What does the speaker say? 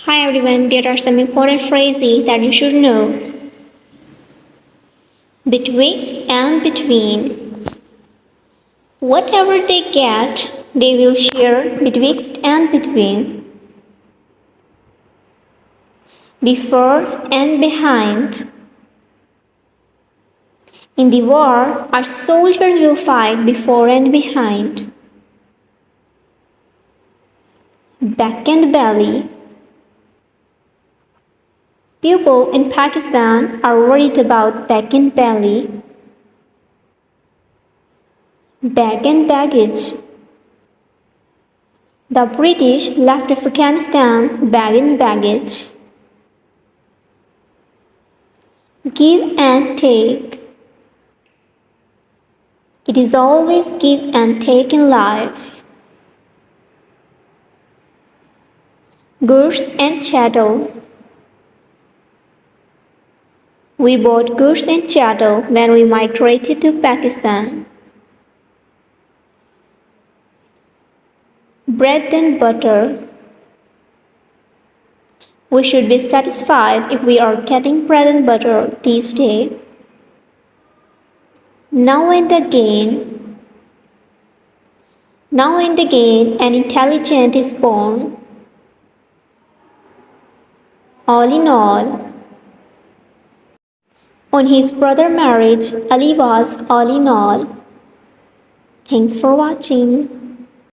Hi everyone, there are some important phrases that you should know. Betwixt and between. Whatever they get, they will share betwixt and between. Before and behind. In the war, our soldiers will fight before and behind. Back and belly. People in Pakistan are worried about back and belly. Bag and baggage. The British left Afghanistan bag and baggage. Give and take. It is always give and take in life. Goods and chattel. We bought goods and chattel when we migrated to Pakistan. Bread and butter. We should be satisfied if we are getting bread and butter these days. Now and again. Now and again, an intelligent is born. All in all. On his brother's marriage, Ali was all in all. Thanks for watching.